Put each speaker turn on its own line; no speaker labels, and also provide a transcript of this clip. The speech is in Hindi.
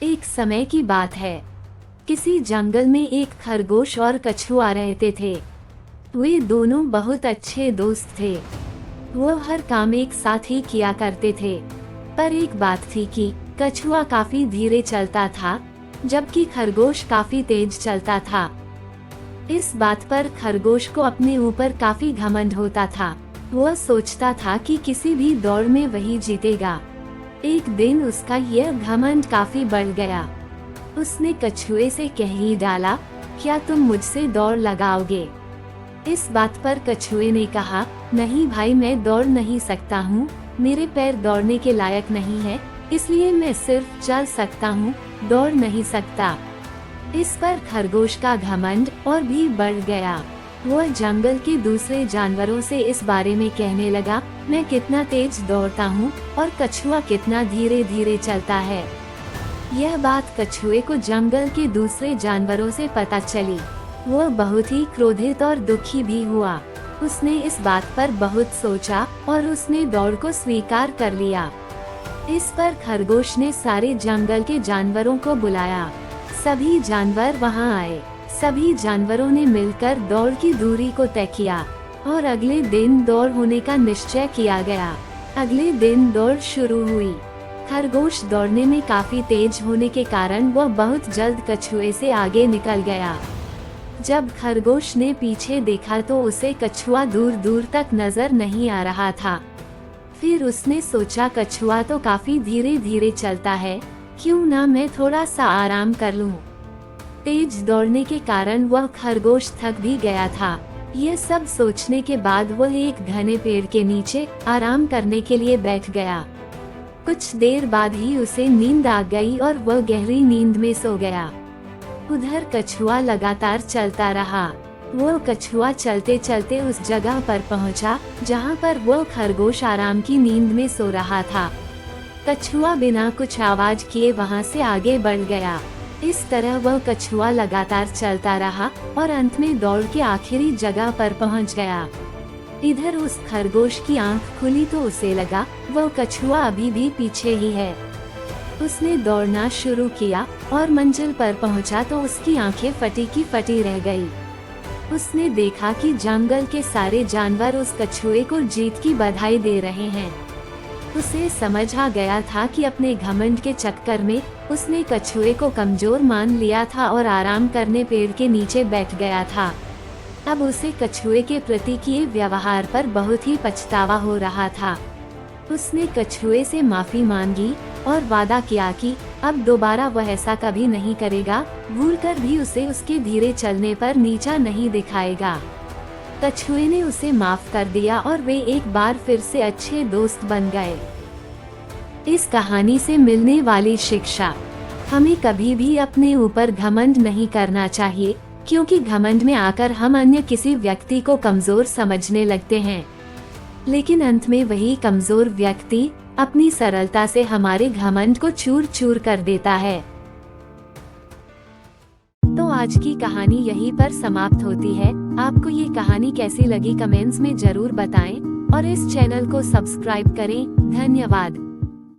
एक समय की बात है। किसी जंगल में एक खरगोश और कछुआ रहते थे। वे दोनों बहुत अच्छे दोस्त थे। वो हर काम एक साथ ही किया करते थे। पर एक बात थी कि कछुआ काफी धीरे चलता था, जबकि खरगोश काफी तेज चलता था। इस बात पर खरगोश को अपने ऊपर काफी घमंड होता था। वह सोचता था कि किसी भी दौड़ में वही जीतेगा। एक दिन उसका यह घमंड काफी बढ़ गया। उसने कछुए से कह ही डाला, क्या तुम मुझसे दौड़ लगाओगे? इस बात पर कछुए ने कहा, नहीं भाई, मैं दौड़ नहीं सकता हूँ, मेरे पैर दौड़ने के लायक नहीं है, इसलिए मैं सिर्फ चल सकता हूँ, दौड़ नहीं सकता। इस पर खरगोश का घमंड और भी बढ़ गया। वह जंगल के दूसरे जानवरों से इस बारे में कहने लगा, मैं कितना तेज दौड़ता हूँ और कछुआ कितना धीरे धीरे चलता है। यह बात कछुए को जंगल के दूसरे जानवरों से पता चली। वह बहुत ही क्रोधित और दुखी भी हुआ। उसने इस बात पर बहुत सोचा और उसने दौड़ को स्वीकार कर लिया। इस पर खरगोश ने सारे जंगल के जानवरों को बुलाया। सभी जानवर वहां आए। सभी जानवरों ने मिलकर दौड़ की दूरी को तय किया और अगले दिन दौड़ होने का निश्चय किया गया। अगले दिन दौड़ शुरू हुई। खरगोश दौड़ने में काफी तेज होने के कारण वह बहुत जल्द कछुए से आगे निकल गया। जब खरगोश ने पीछे देखा तो उसे कछुआ दूर दूर तक नजर नहीं आ रहा था। फिर उसने सोचा, कछुआ तो काफी धीरे धीरे चलता है, क्यों ना मैं थोड़ा सा आराम कर लूं। तेज दौड़ने के कारण वह खरगोश थक भी गया था। यह सब सोचने के बाद वह एक घने पेड़ के नीचे आराम करने के लिए बैठ गया। कुछ देर बाद ही उसे नींद आ गई और वह गहरी नींद में सो गया। उधर कछुआ लगातार चलता रहा। वह कछुआ चलते चलते उस जगह पर पहुंचा, जहां पर वह खरगोश आराम की नींद में सो रहा था। कछुआ बिना कुछ आवाज किए वहां से आगे बढ़ गया। इस तरह वह कछुआ लगातार चलता रहा और अंत में दौड़ के आखिरी जगह पर पहुंच गया। इधर उस खरगोश की आंख खुली तो उसे लगा वह कछुआ अभी भी पीछे ही है। उसने दौड़ना शुरू किया और मंजिल पर पहुंचा तो उसकी आंखें फटी की फटी रह गई। उसने देखा कि जंगल के सारे जानवर उस कछुए को जीत की बधाई दे रहे हैं। उसे समझ आ गया था कि अपने घमंड के चक्कर में उसने कछुए को कमजोर मान लिया था और आराम करने पेड़ के नीचे बैठ गया था। अब उसे कछुए के प्रति किए व्यवहार पर बहुत ही पछतावा हो रहा था। उसने कछुए से माफी मांगी और वादा किया कि अब दोबारा वह ऐसा कभी नहीं करेगा, भूलकर भी उसे उसके धीरे चलने पर नीचा नहीं दिखाएगा। कछुए ने उसे माफ कर दिया और वे एक बार फिर से अच्छे दोस्त बन गए। इस कहानी से मिलने वाली शिक्षा, हमें कभी भी अपने ऊपर घमंड नहीं करना चाहिए, क्योंकि घमंड में आकर हम अन्य किसी व्यक्ति को कमजोर समझने लगते हैं, लेकिन अंत में वही कमजोर व्यक्ति अपनी सरलता से हमारे घमंड को चूर चूर कर देता है। तो आज की कहानी यहीं पर समाप्त होती है। आपको ये कहानी कैसी लगी कमेंट्स में जरूर बताएं और इस चैनल को सब्सक्राइब करें। धन्यवाद।